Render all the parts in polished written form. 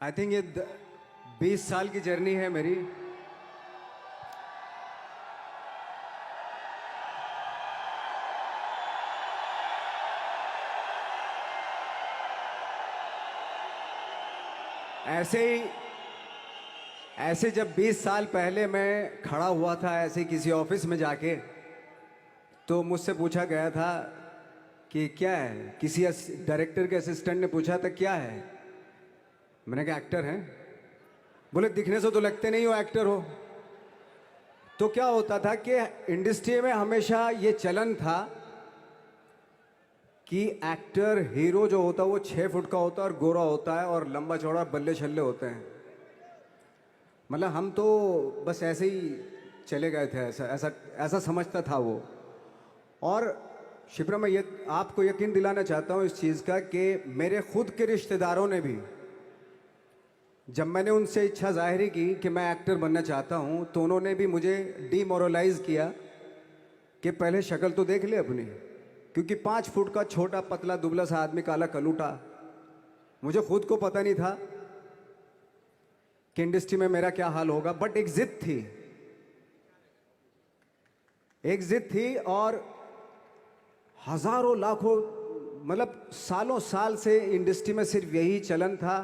I think ये 20 साल की जर्नी है मेरी। ऐसे ही ऐसे जब 20 साल पहले मैं खड़ा हुआ था ऐसे किसी ऑफिस में जाके, तो मुझसे पूछा गया था कि क्या है। किसी डायरेक्टर के असिस्टेंट ने पूछा था क्या है। मैंने कहा एक्टर हैं। बोले दिखने से तो लगते नहीं हो एक्टर हो। तो क्या होता था कि इंडस्ट्री में हमेशा ये चलन था कि एक्टर हीरो जो होता है वो 6 फुट का होता है और गोरा होता है और लंबा चौड़ा बल्ले छल्ले होते हैं। मतलब हम तो बस ऐसे ही चले गए थे, ऐसा ऐसा ऐसा समझता था वो। और शिप्रा, मैं ये आपको यकीन दिलाना चाहता हूँ इस चीज़ का कि मेरे खुद के रिश्तेदारों ने भी, जब मैंने उनसे इच्छा जाहिर की कि मैं एक्टर बनना चाहता हूँ, तो उन्होंने भी मुझे डीमोरलाइज किया कि पहले शक्ल तो देख ले अपनी। क्योंकि 5 फुट का छोटा पतला दुबला सा आदमी, काला कलूटा, मुझे खुद को पता नहीं था कि इंडस्ट्री में मेरा क्या हाल होगा। बट एक जिद थी, एक जिद थी। और हजारों लाखों, मतलब सालों साल से इंडस्ट्री में सिर्फ यही चलन था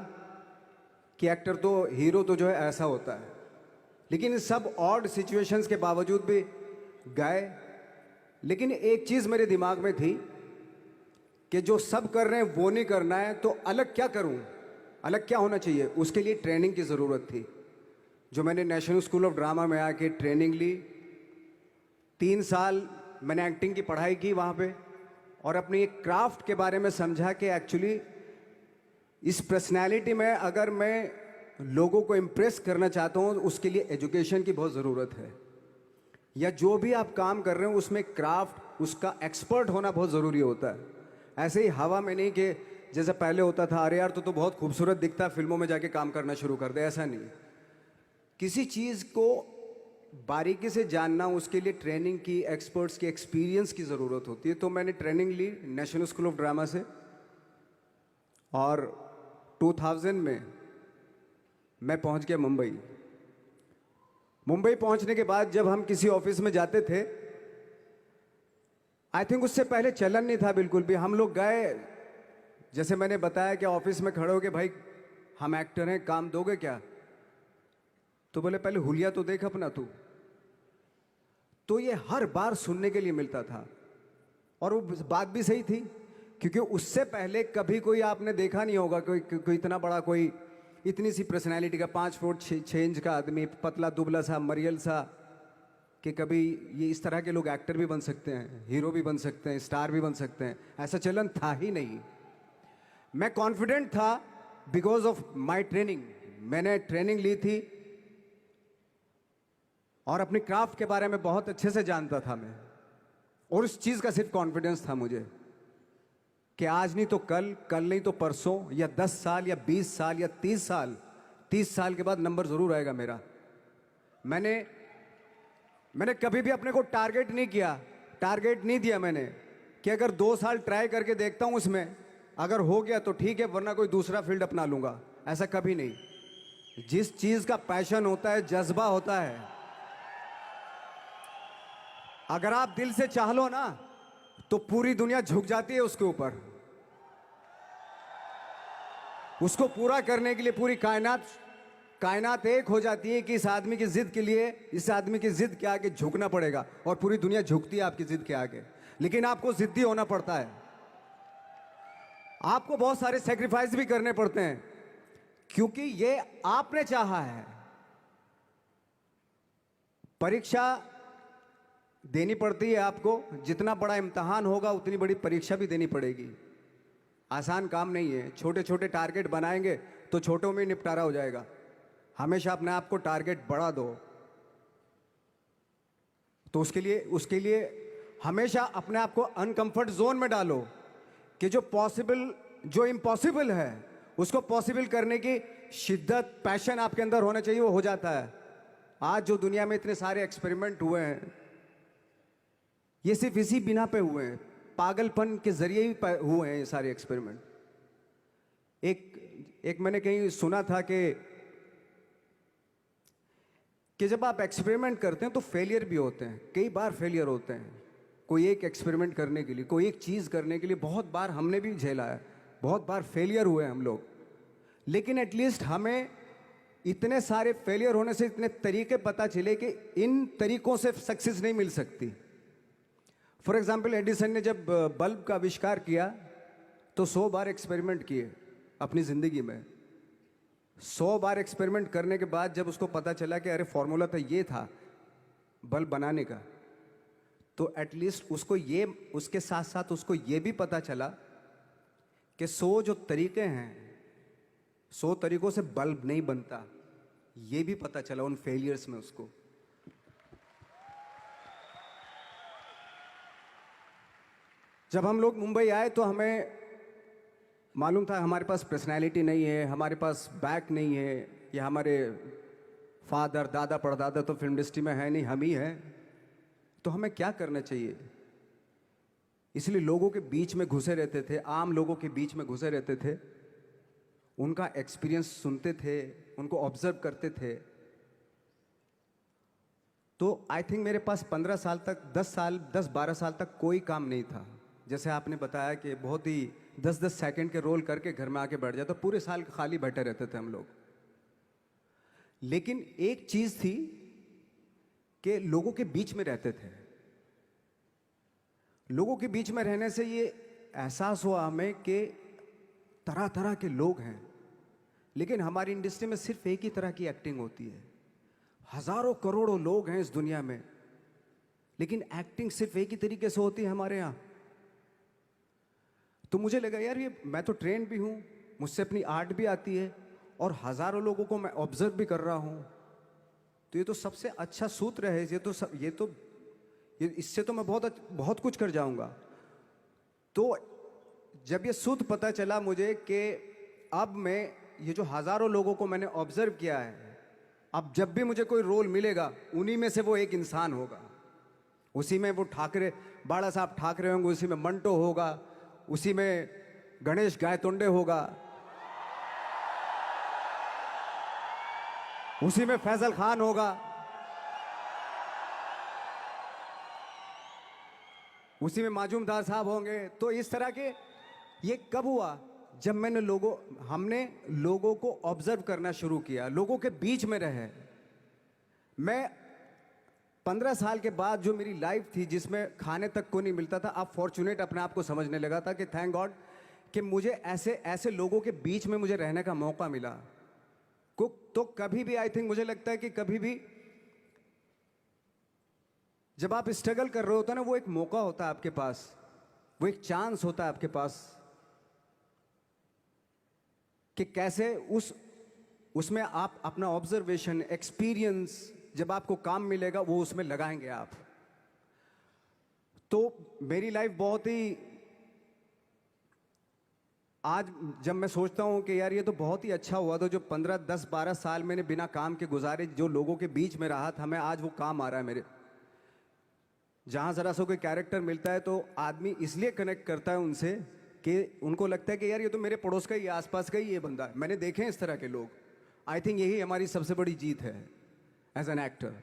कि एक्टर तो, हीरो तो जो है ऐसा होता है। लेकिन इन सब ऑड सिचुएशंस के बावजूद भी गए। लेकिन एक चीज़ मेरे दिमाग में थी कि जो सब कर रहे हैं वो नहीं करना है, तो अलग क्या करूं, अलग क्या होना चाहिए। उसके लिए ट्रेनिंग की ज़रूरत थी, जो मैंने नेशनल स्कूल ऑफ ड्रामा में आके ट्रेनिंग ली। 3 साल मैंने एक्टिंग की पढ़ाई की वहाँ पे, और अपनी एक क्राफ्ट के बारे में समझा कि एक्चुअली इस पर्सनैलिटी में अगर मैं लोगों को इम्प्रेस करना चाहता हूँ, उसके लिए एजुकेशन की बहुत ज़रूरत है। या जो भी आप काम कर रहे हो उसमें क्राफ्ट, उसका एक्सपर्ट होना बहुत ज़रूरी होता है। ऐसे ही हवा में नहीं कि जैसे पहले होता था, अरे यार तो बहुत खूबसूरत दिखता है, फिल्मों में जाके काम करना शुरू कर दे। ऐसा नहीं, किसी चीज़ को बारीकी से जानना, उसके लिए ट्रेनिंग की, एक्सपर्ट्स की, एक्सपीरियंस की ज़रूरत होती है। तो मैंने ट्रेनिंग ली नेशनल स्कूल ऑफ ड्रामा से। और 2000 में मैं पहुंच गया मुंबई। मुंबई पहुंचने के बाद जब हम किसी ऑफिस में जाते थे, आई थिंक उससे पहले चलन नहीं था बिल्कुल भी। हम लोग गए, जैसे मैंने बताया कि ऑफिस में खड़े हो के, भाई हम एक्टर हैं, काम दोगे क्या। तो बोले पहले हुलिया तो देख अपना तू। तो ये हर बार सुनने के लिए मिलता था। और वो बात भी सही थी, क्योंकि उससे पहले कभी कोई आपने देखा नहीं होगा कोई इतना बड़ा, कोई इतनी सी पर्सनैलिटी का 5 फुट 6 इंच का आदमी, पतला दुबला सा मरियल सा, कि कभी ये इस तरह के लोग एक्टर भी बन सकते हैं, हीरो भी बन सकते हैं, स्टार भी बन सकते हैं। ऐसा चलन था ही नहीं। मैं कॉन्फिडेंट था बिकॉज ऑफ माई ट्रेनिंग। मैंने ट्रेनिंग ली थी और अपनी क्राफ्ट के बारे में बहुत अच्छे से जानता था मैं। और उस चीज़ का सिर्फ कॉन्फिडेंस था मुझे कि आज नहीं तो कल, कल नहीं तो परसों, या 10 साल या 20 साल या 30 साल, 30 साल के बाद नंबर ज़रूर आएगा मेरा। मैंने कभी भी अपने को टारगेट नहीं किया, टारगेट नहीं दिया मैंने कि अगर 2 साल ट्राई करके देखता हूँ उसमें, अगर हो गया तो ठीक है, वरना कोई दूसरा फील्ड अपना लूँगा। ऐसा कभी नहीं। जिस चीज़ का पैशन होता है, जज्बा होता है, अगर आप दिल से चाह लो ना, तो पूरी दुनिया झुक जाती है उसके ऊपर। उसको पूरा करने के लिए पूरी कायनात एक हो जाती है कि इस आदमी की जिद के लिए, इस आदमी की जिद के आगे झुकना पड़ेगा। और पूरी दुनिया झुकती है आपकी जिद के आगे, लेकिन आपको जिद्दी होना पड़ता है। आपको बहुत सारे सेक्रीफाइस भी करने पड़ते हैं, क्योंकि ये आपने चाहा है। परीक्षा देनी पड़ती है आपको, जितना बड़ा इम्तहान होगा उतनी बड़ी परीक्षा भी देनी पड़ेगी। आसान काम नहीं है। छोटे छोटे टारगेट बनाएंगे तो छोटों में निपटारा हो जाएगा। हमेशा अपने आप को टारगेट बढ़ा दो। तो उसके लिए हमेशा अपने आप को अनकंफर्ट जोन में डालो, कि जो इम्पॉसिबल है उसको पॉसिबल करने की शिद्दत, पैशन आपके अंदर होना चाहिए, वो हो जाता है। आज जो दुनिया में इतने सारे एक्सपेरिमेंट हुए हैं, ये सिर्फ इसी बिना पे हुए हैं, पागलपन के जरिए ही हुए हैं ये सारे एक्सपेरिमेंट। एक एक मैंने कहीं सुना था कि जब आप एक्सपेरिमेंट करते हैं तो फेलियर भी होते हैं, कई बार फेलियर होते हैं। कोई एक एक्सपेरिमेंट करने के लिए, कोई एक चीज़ करने के लिए बहुत बार हमने भी झेला है, बहुत बार फेलियर हुए हम लोग। लेकिन एटलीस्ट हमें इतने सारे फेलियर होने से इतने तरीके पता चले कि इन तरीकों से सक्सेस नहीं मिल सकती। फॉर एग्जाम्पल, एडिसन ने जब बल्ब का आविष्कार किया तो 100 बार एक्सपेरिमेंट किए अपनी ज़िंदगी में। 100 बार एक्सपेरिमेंट करने के बाद जब उसको पता चला कि अरे फॉर्मूला तो ये था बल्ब बनाने का, तो एटलीस्ट उसको ये, उसके साथ साथ उसको ये भी पता चला कि 100 जो तरीके हैं, 100 तरीकों से बल्ब नहीं बनता, ये भी पता चला उन फेलियर्स में उसको। जब हम लोग मुंबई आए तो हमें मालूम था हमारे पास पर्सनैलिटी नहीं है, हमारे पास बैक नहीं है, या हमारे फादर दादा परदादा तो फिल्म इंडस्ट्री में है नहीं, हम ही हैं। तो हमें क्या करना चाहिए? इसलिए लोगों के बीच में घुसे रहते थे, आम लोगों के बीच में घुसे रहते थे, उनका एक्सपीरियंस सुनते थे, उनको ऑब्जर्व करते थे। तो आई थिंक मेरे पास 15 साल तक, 10-12 साल तक कोई काम नहीं था। जैसे आपने बताया कि बहुत ही 10-10 सेकंड के रोल करके घर में आके बैठ जाए, तो पूरे साल खाली बैठे रहते थे हम लोग। लेकिन एक चीज थी कि लोगों के बीच में रहते थे। लोगों के बीच में रहने से ये एहसास हुआ हमें कि तरह तरह के लोग हैं, लेकिन हमारी इंडस्ट्री में सिर्फ एक ही तरह की एक्टिंग होती है। हजारों करोड़ों लोग हैं इस दुनिया में, लेकिन एक्टिंग सिर्फ एक ही तरीके से होती है हमारे यहाँ। तो मुझे लगा यार, ये मैं तो ट्रेन भी हूँ, मुझसे अपनी आर्ट भी आती है, और हजारों लोगों को मैं ऑब्जर्व भी कर रहा हूँ, तो ये तो सबसे अच्छा सूत्र है। ये इससे तो मैं बहुत कुछ कर जाऊंगा। तो जब ये सूत्र पता चला मुझे कि अब मैं ये जो हजारों लोगों को मैंने ऑब्जर्व किया है, अब जब भी मुझे कोई रोल मिलेगा उन्हीं में से वो एक इंसान होगा। उसी में वो ठाकरे, बाला साहब ठाकरे होंगे, उसी में मंटो होगा, उसी में गणेश गायतोंडे होगा, उसी में फैजल खान होगा, उसी में माजूमदार साहब होंगे। तो इस तरह के, ये कब हुआ? जब हमने लोगों को ऑब्जर्व करना शुरू किया, लोगों के बीच में रहे। मैं 15 साल के बाद जो मेरी लाइफ थी, जिसमें खाने तक को नहीं मिलता था, अब फॉर्चुनेट अपने आप को समझने लगा था कि थैंक गॉड कि मुझे ऐसे ऐसे लोगों के बीच में मुझे रहने का मौका मिला। तो कभी भी, आई थिंक मुझे लगता है कि कभी भी जब आप स्ट्रगल कर रहे होते हैं ना, वो एक मौका होता है आपके पास, वो एक चांस होता है आपके पास कि कैसे उसमें आप अपना ऑब्जर्वेशन, एक्सपीरियंस, जब आपको काम मिलेगा वो उसमें लगाएंगे आप। तो मेरी लाइफ बहुत ही, आज जब मैं सोचता हूं कि यार ये तो बहुत ही अच्छा हुआ, तो जो 15, 10, 12 साल मैंने बिना काम के गुजारे, जो लोगों के बीच में रहा था मैं, आज वो काम आ रहा है मेरे। जहां जरा सा कोई कैरेक्टर मिलता है तो आदमी इसलिए कनेक्ट करता है उनसे कि उनको लगता है कि यार ये तो मेरे पड़ोस का ही, आसपास का ही ये बंदा है। मैंने देखे हैं इस तरह के लोग। आई थिंक यही हमारी सबसे बड़ी जीत है as an actor.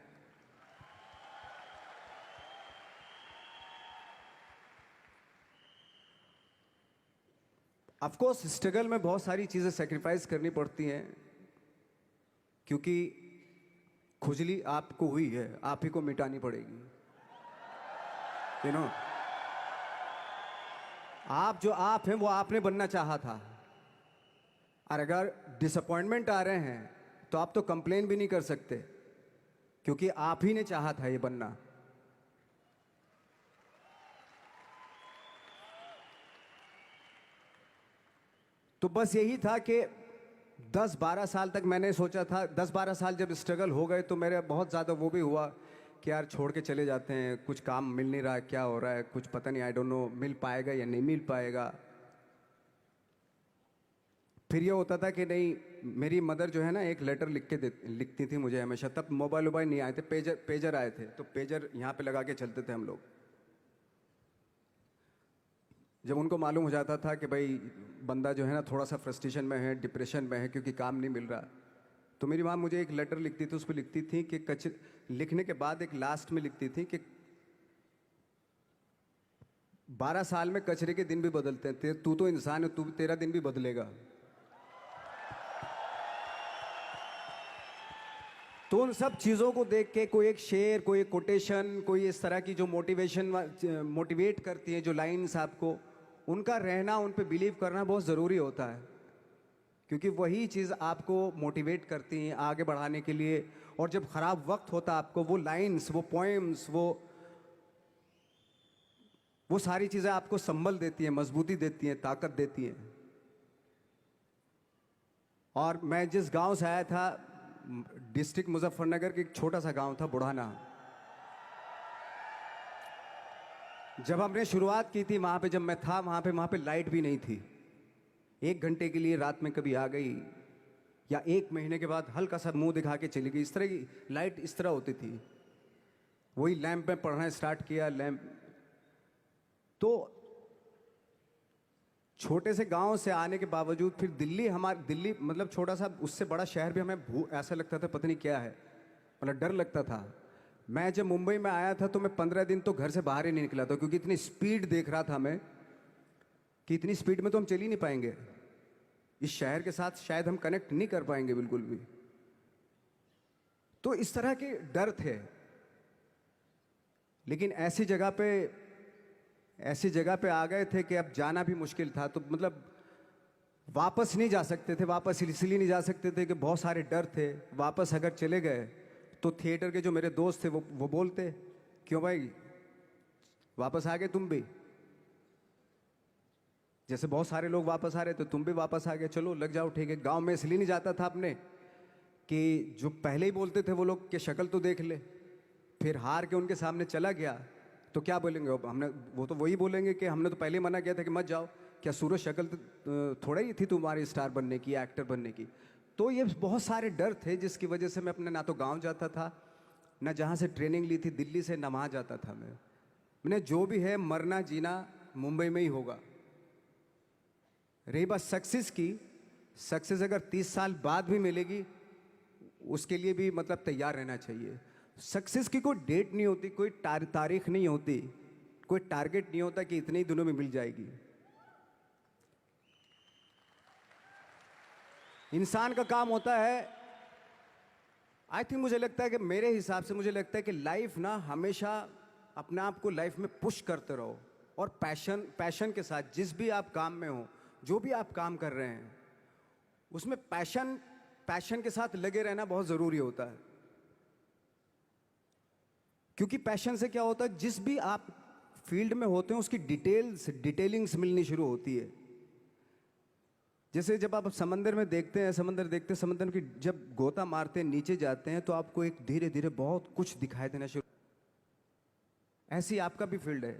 Of course struggle में बहुत सारी चीजें सेक्रीफाइस करनी पड़ती हैं, क्योंकि खुजली आपको हुई है, आप ही को मिटानी पड़ेगी। यू नो, आप जो आप हैं वो आपने बनना चाहा था, और अगर डिसअपॉइंटमेंट आ रहे हैं तो आप तो कंप्लेन भी नहीं कर सकते, क्योंकि आप ही ने चाहा था ये बनना। तो बस यही था कि 10-12 साल तक मैंने सोचा था, 10-12 साल जब स्ट्रगल हो गए तो मेरे बहुत ज़्यादा वो भी हुआ कि यार छोड़ के चले जाते हैं, कुछ काम मिल नहीं रहा है, क्या हो रहा है कुछ पता नहीं, आई डोंट नो मिल पाएगा या नहीं मिल पाएगा। फिर ये होता था कि नहीं, मेरी मदर जो है ना, एक लेटर लिखती थी मुझे हमेशा। तब मोबाइल नहीं आए थे, पेजर आए थे, तो पेजर यहाँ पे लगा के चलते थे हम लोग। जब उनको मालूम हो जाता था कि भाई बंदा जो है ना थोड़ा सा फ्रस्ट्रेशन में है, डिप्रेशन में है क्योंकि काम नहीं मिल रहा, तो मेरी माँ मुझे एक लेटर लिखती थी, उस पर लिखती थी कि लिखने के बाद एक लास्ट में लिखती थी कि 12 साल में कचरे के दिन भी बदलते हैं, तू तो इंसान है, तू तेरा दिन भी बदलेगा। तो उन सब चीज़ों को देख के कोई एक शेर, कोई एक कोटेशन, कोई इस तरह की जो मोटिवेट करती है जो लाइंस आपको, उनका रहना, उन पे बिलीव करना बहुत ज़रूरी होता है, क्योंकि वही चीज़ आपको मोटिवेट करती हैं आगे बढ़ाने के लिए। और जब ख़राब वक्त होता आपको वो लाइंस, वो पोएम्स, वो सारी चीज़ें आपको संबल देती हैं, मजबूती देती हैं, ताकत देती हैं। और मैं जिस गांव से आया था, डिस्ट्रिक्ट मुजफ्फरनगर के एक छोटा सा गांव था बुढ़ाना। जब हमने शुरुआत की थी वहाँ पे, जब मैं था वहाँ पे लाइट भी नहीं थी। 1 घंटे के लिए रात में कभी आ गई, या 1 महीने के बाद हल्का सा मुंह दिखा के चली गई। इस तरह की लाइट इस तरह होती थी। वही लैंप में पढ़ना स्टार्ट किया, लैंप। तो छोटे से गांव से आने के बावजूद फिर दिल्ली मतलब छोटा सा, उससे बड़ा शहर भी हमें ऐसा लगता था पता नहीं क्या है, मतलब डर लगता था। मैं जब मुंबई में आया था तो मैं 15 दिन तो घर से बाहर ही नहीं निकला था, क्योंकि इतनी स्पीड देख रहा था मैं कि इतनी स्पीड में तो हम चल ही नहीं पाएंगे, इस शहर के साथ शायद हम कनेक्ट नहीं कर पाएंगे बिल्कुल भी। तो इस तरह के डर थे। लेकिन ऐसी जगह पे आ गए थे कि अब जाना भी मुश्किल था। तो मतलब वापस नहीं जा सकते थे। वापस इसलिए नहीं जा सकते थे कि बहुत सारे डर थे। वापस अगर चले गए तो थिएटर के जो मेरे दोस्त थे वो बोलते, क्यों भाई वापस आ गए तुम भी, जैसे बहुत सारे लोग वापस आ रहे थे तुम भी वापस आ गए, चलो लग जाओ ठीक है। गांव में इसलिए नहीं जाता था अपने कि जो पहले ही बोलते थे वो लोग कि शक्ल तो देख ले, फिर हार के उनके सामने चला गया तो क्या बोलेंगे वो तो वही बोलेंगे कि हमने तो पहले मना किया था कि मत जाओ, क्या सूरज शक्ल थोड़ा ही थी तुम्हारी स्टार बनने की, एक्टर बनने की। तो ये बहुत सारे डर थे जिसकी वजह से मैं अपने ना तो गांव जाता था, ना जहाँ से ट्रेनिंग ली थी दिल्ली से, ना वहाँ जाता था। मैंने जो भी है मरना जीना मुंबई में ही होगा। रही बात सक्सेस की, सक्सेस अगर 30 साल बाद भी मिलेगी उसके लिए भी मतलब तैयार रहना चाहिए। सक्सेस की कोई डेट नहीं होती, कोई तारीख नहीं होती, कोई टारगेट नहीं होता कि इतने ही दिनों में मिल जाएगी। इंसान का काम होता है, आई थिंक मुझे लगता है कि मेरे हिसाब से मुझे लगता है कि लाइफ ना हमेशा अपने आप को लाइफ में पुश करते रहो, और पैशन के साथ जिस भी आप काम में हो, जो भी आप काम कर रहे हैं उसमें पैशन के साथ लगे रहना बहुत ज़रूरी होता है। क्योंकि पैशन से क्या होता है, जिस भी आप फील्ड में होते हैं उसकी डिटेलिंग्स मिलनी शुरू होती है। जैसे जब आप समंदर में देखते हैं, समंदर की जब गोता मारते हैं, नीचे जाते हैं तो आपको एक धीरे धीरे बहुत कुछ दिखाई देना शुरू। ऐसी आपका भी फील्ड है,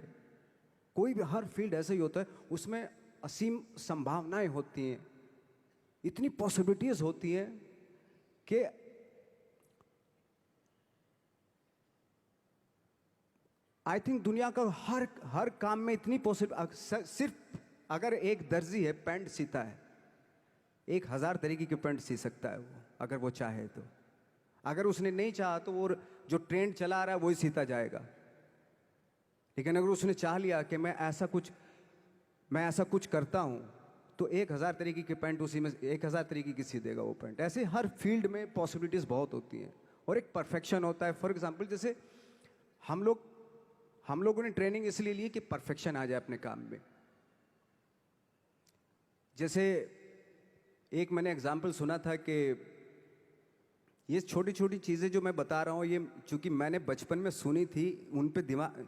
कोई भी हर फील्ड ऐसा ही होता है, उसमें असीम संभावनाएं होती हैं, इतनी पॉसिबिलिटीज होती हैं कि आई थिंक दुनिया का हर काम में इतनी सिर्फ अगर एक दर्जी है पैंट सीता है, 1000 तरीके की पैंट सी सकता है वो, अगर वो चाहे तो। अगर उसने नहीं चाहा तो वो जो ट्रेंड चला आ रहा है वही सीता जाएगा। लेकिन अगर उसने चाह लिया कि मैं ऐसा कुछ करता हूं, तो 1000 तरीके की पैंट उसी में 1000 तरीके की सी देगा वो पैंट। ऐसे हर फील्ड में पॉसिबिलिटीज बहुत होती हैं और एक परफेक्शन होता है। फॉर एग्जाम्पल जैसे हम लोगों ने ट्रेनिंग इसलिए ली कि परफेक्शन आ जाए अपने काम में। जैसे एक मैंने एग्जाम्पल सुना था कि ये छोटी छोटी चीज़ें जो मैं बता रहा हूँ, ये चूंकि मैंने बचपन में सुनी थी, उन पे दिमाग,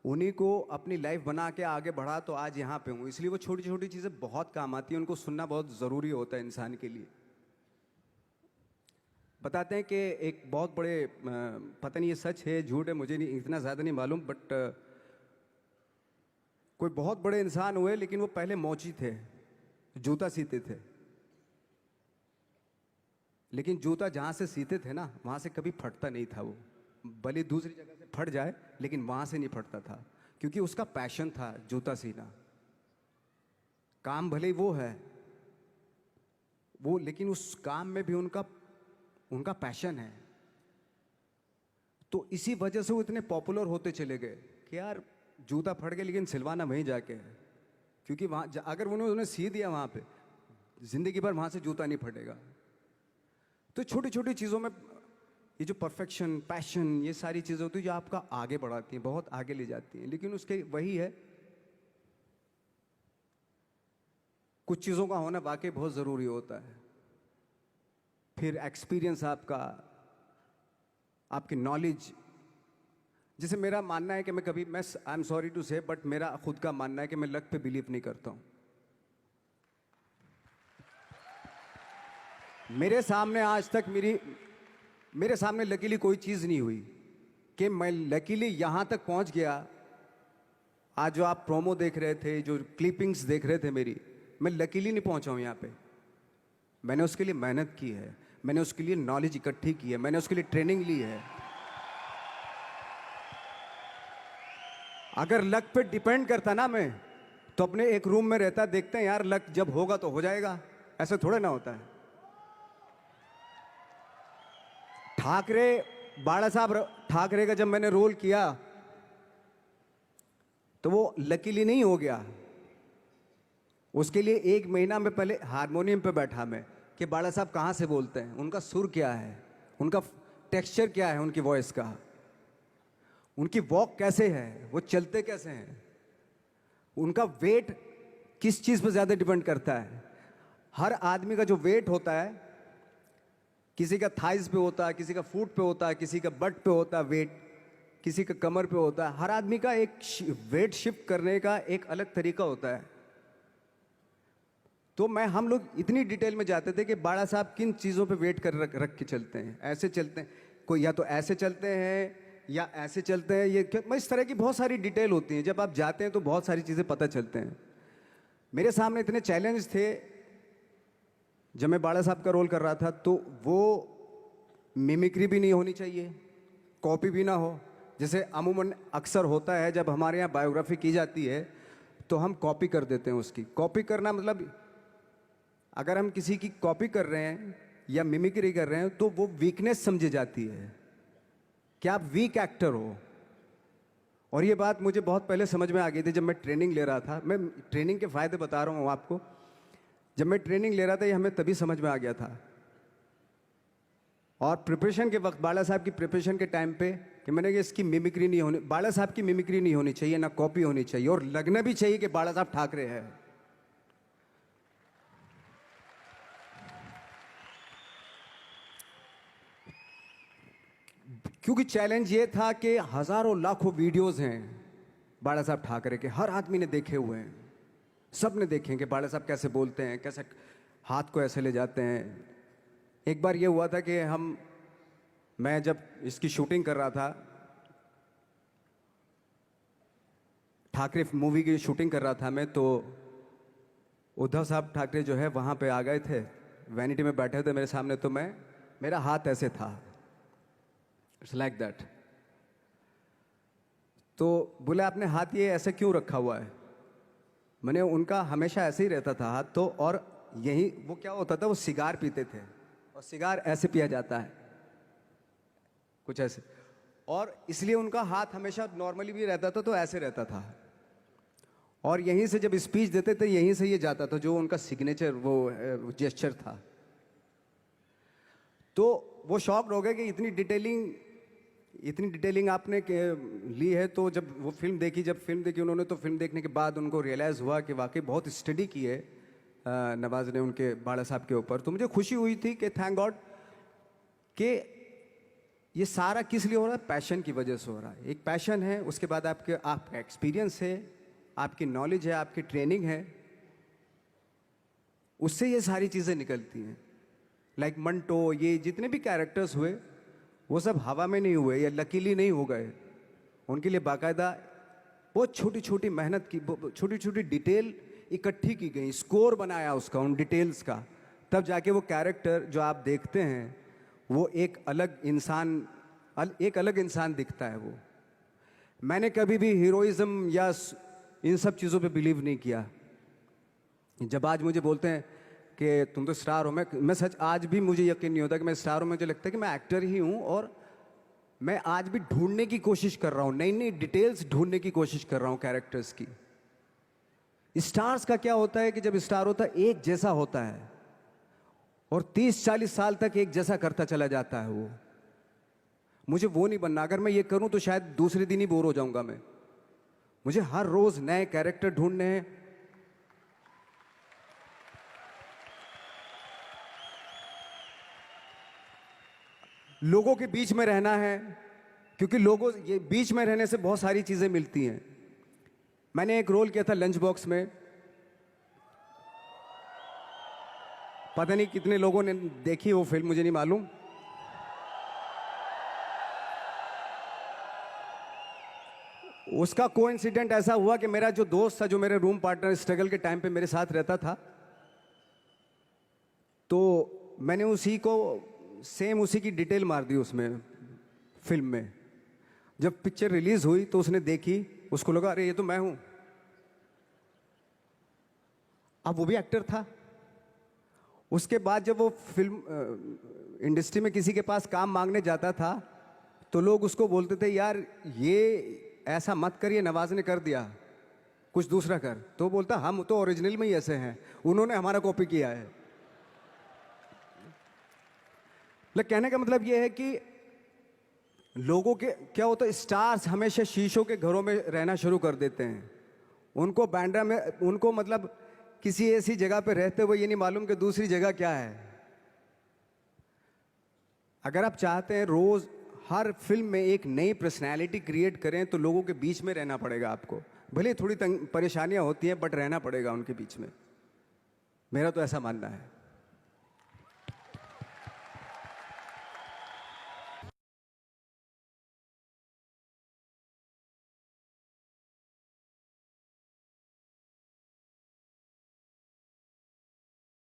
उन्हीं को अपनी लाइफ बना के आगे बढ़ा तो आज यहाँ पे हूँ। इसलिए वो छोटी छोटी चीज़ें बहुत काम आती हैं, उनको सुनना बहुत ज़रूरी होता है इंसान के लिए। बताते हैं कि एक बहुत बड़े, पता नहीं ये सच है झूठ है, मुझे नहीं इतना ज़्यादा नहीं मालूम, बट कोई बहुत बड़े इंसान हुए, लेकिन वो पहले मोची थे, जूता सीते थे। लेकिन जूता जहाँ से सीते थे ना, वहाँ से कभी फटता नहीं था वो, भले दूसरी जगह से फट जाए लेकिन वहाँ से नहीं फटता था, क्योंकि उसका पैशन था जूता सीना। काम भले ही वो है वो, लेकिन उस काम में भी उनका उनका पैशन है। तो इसी वजह से वो इतने पॉपुलर होते चले गए कि यार जूता फट गया लेकिन सिलवाना वहीं जाके है, क्योंकि वहाँ अगर उन्होंने सी दिया वहाँ पे, जिंदगी भर वहाँ से जूता नहीं फटेगा। तो छोटी छोटी चीज़ों में ये जो परफेक्शन, पैशन, ये सारी चीज़ें होती है जो आपका आगे बढ़ाती हैं, बहुत आगे ले जाती हैं। लेकिन उसके वही है, कुछ चीज़ों का होना वाकई बहुत ज़रूरी होता है। फिर एक्सपीरियंस आपका, आपकी नॉलेज। जैसे मेरा मानना है कि मैं आई एम सॉरी टू से, बट मेरा खुद का मानना है कि मैं लक पे बिलीव नहीं करता हूँ। मेरे सामने आज तक मेरे सामने लकीली कोई चीज़ नहीं हुई कि मैं लकीली यहाँ तक पहुँच गया। आज जो आप प्रोमो देख रहे थे, जो क्लिपिंग्स देख रहे थे मेरी, मैं लकीली नहीं पहुँचा हूँ यहाँ पे। मैंने उसके लिए मेहनत की है, मैंने उसके लिए नॉलेज इकट्ठी की है, मैंने उसके लिए ट्रेनिंग ली है। अगर लक पे डिपेंड करता ना मैं, तो अपने एक रूम में रहता, देखते हैं यार लक जब होगा तो हो जाएगा, ऐसा थोड़ा ना होता है। बाला साहब ठाकरे का जब मैंने रोल किया तो वो लकीली नहीं हो गया। उसके लिए 1 महीना में पहले हारमोनियम पे बैठा मैं कि बाला साहब कहाँ से बोलते हैं, उनका सुर क्या है, उनका टेक्सचर क्या है, उनकी वॉइस का, उनकी वॉक कैसे है, वो चलते कैसे हैं, उनका वेट किस चीज़ पर ज़्यादा डिपेंड करता है। हर आदमी का जो वेट होता है, किसी का थाइस पे होता है, किसी का फुट पे होता है, किसी का बट पे होता है वेट, किसी का कमर पे होता है। हर आदमी का एक वेट शिफ्ट करने का एक अलग तरीका होता है। तो हम लोग इतनी डिटेल में जाते थे कि बाड़ा साहब किन चीज़ों पे वेट कर रख के चलते हैं, ऐसे चलते हैं, कोई या तो ऐसे चलते हैं या ऐसे चलते हैं, ये इस तरह की बहुत सारी डिटेल होती हैं। जब आप जाते हैं तो बहुत सारी चीज़ें पता चलते हैं। मेरे सामने इतने चैलेंज थे जब मैं बाड़ा साहब का रोल कर रहा था, तो वो मिमिक्री भी नहीं होनी चाहिए, कॉपी भी ना हो। जैसे अमूमन अक्सर होता है जब हमारे यहाँ बायोग्राफी की जाती है तो हम कॉपी कर देते हैं उसकी। कॉपी करना मतलब अगर हम किसी की कॉपी कर रहे हैं या मिमिक्री कर रहे हैं तो वो वीकनेस समझी जाती है कि आप वीक एक्टर हो। और ये बात मुझे बहुत पहले समझ में आ गई थी जब मैं ट्रेनिंग ले रहा था। मैं ट्रेनिंग के फ़ायदे बता रहा हूँ आपको। जब मैं ट्रेनिंग ले रहा था ये हमें तभी समझ में आ गया था। और प्रिपरेशन के वक्त, बाला साहब की प्रिपरेशन के टाइम पे, कि मैंने कि इसकी मिमिक्री नहीं होनी, बाला साहब की मिमिक्री नहीं होनी चाहिए, ना कॉपी होनी चाहिए, और लगना भी चाहिए कि बाला साहब ठाकरे है। क्योंकि चैलेंज ये था कि हजारों लाखों वीडियोस हैं बाला साहब ठाकरे के, हर आदमी ने देखे हुए हैं, सब ने देखे कि बाला साहब कैसे बोलते हैं, कैसे हाथ को ऐसे ले जाते हैं। एक बार ये हुआ था कि मैं जब इसकी शूटिंग कर रहा था, ठाकरे मूवी की शूटिंग कर रहा था मैं, तो उद्धव साहब ठाकरे जो है वहाँ पे आ गए थे, वैनिटी में बैठे थे मेरे सामने। तो मेरा हाथ ऐसे था, इट्स लाइक दैट। तो बोले आपने हाथ ये ऐसे क्यों रखा हुआ है? मैंने उनका हमेशा ऐसे ही रहता था हाथ। तो और यही वो क्या होता था, वो सिगार पीते थे, और सिगार ऐसे पिया जाता है कुछ ऐसे, और इसलिए उनका हाथ हमेशा नॉर्मली भी रहता था तो ऐसे रहता था। और यहीं से जब स्पीच देते थे यहीं से ये जाता था, जो उनका सिग्नेचर वो जेस्चर था। तो वो शॉक्ड हो गए कि इतनी डिटेलिंग आपने ली है। तो जब फिल्म देखी उन्होंने, तो फिल्म देखने के बाद उनको रियलाइज़ हुआ कि वाकई बहुत स्टडी की है नवाज ने उनके बाड़ा साहब के ऊपर। तो मुझे खुशी हुई थी कि थैंक गॉड कि ये सारा किस लिए हो रहा है, पैशन की वजह से हो रहा है। एक पैशन है, उसके बाद आपका एक्सपीरियंस है, आपकी नॉलेज है, आपकी ट्रेनिंग है, उससे ये सारी चीज़ें निकलती हैं। लाइक मंटो, ये जितने भी कैरेक्टर्स हुए वो सब हवा में नहीं हुए या लकीली नहीं हो गए। उनके लिए बाकायदा बहुत छोटी छोटी मेहनत की, छोटी छोटी डिटेल इकट्ठी की गई, स्कोर बनाया उसका, उन डिटेल्स का, तब जाके वो कैरेक्टर जो आप देखते हैं वो एक अलग इंसान दिखता है। वो मैंने कभी भी हीरोइज्म या इन सब चीज़ों पे बिलीव नहीं किया। जब आज मुझे बोलते हैं कि तुम तो स्टार हो, मैं सच आज भी मुझे यकीन नहीं होता कि मैं स्टार हूँ। मुझे लगता है कि मैं एक्टर ही हूँ, और मैं आज भी ढूंढने की कोशिश कर रहा हूँ, नई नई डिटेल्स ढूंढने की कोशिश कर रहा हूँ कैरेक्टर्स की। स्टार्स का क्या होता है कि जब स्टार होता है एक जैसा होता है, और 30-40 साल तक एक जैसा करता चला जाता है वो। मुझे वो नहीं बनना। अगर मैं ये करूं तो शायद दूसरे दिन ही बोर हो जाऊंगा मैं। मुझे हर रोज नए कैरेक्टर ढूंढने हैं। लोगों के बीच में रहना है, क्योंकि लोगों ये बीच में रहने से बहुत सारी चीजें मिलती हैं। मैंने एक रोल किया था लंच बॉक्स में, पता नहीं कितने लोगों ने देखी वो फिल्म, मुझे नहीं मालूम। उसका कोइंसिडेंट ऐसा हुआ कि मेरा जो दोस्त था, जो मेरे रूम पार्टनर स्ट्रगल के टाइम पे मेरे साथ रहता था, तो मैंने उसी को सेम उसी की डिटेल मार दी उसमें फिल्म में। जब पिक्चर रिलीज हुई तो उसने देखी, उसको लगा अरे ये तो मैं हूं। अब वो भी एक्टर था। उसके बाद जब वो फिल्म इंडस्ट्री में किसी के पास काम मांगने जाता था, तो लोग उसको बोलते थे यार ये ऐसा मत कर, ये नवाज ने कर दिया, कुछ दूसरा कर। तो बोलता हम तो ओरिजिनल में ही ऐसे हैं, उन्होंने हमारा कॉपी किया है। लेकिन कहने का मतलब ये है कि लोगों के क्या होता है, स्टार्स हमेशा शीशों के घरों में रहना शुरू कर देते हैं। उनको बांद्रा में, उनको मतलब किसी ऐसी जगह पे रहते हुए ये नहीं मालूम कि दूसरी जगह क्या है। अगर आप चाहते हैं रोज हर फिल्म में एक नई पर्सनैलिटी क्रिएट करें, तो लोगों के बीच में रहना पड़ेगा आपको। भले थोड़ी परेशानियां होती हैं, बट रहना पड़ेगा उनके बीच में। मेरा तो ऐसा मानना है।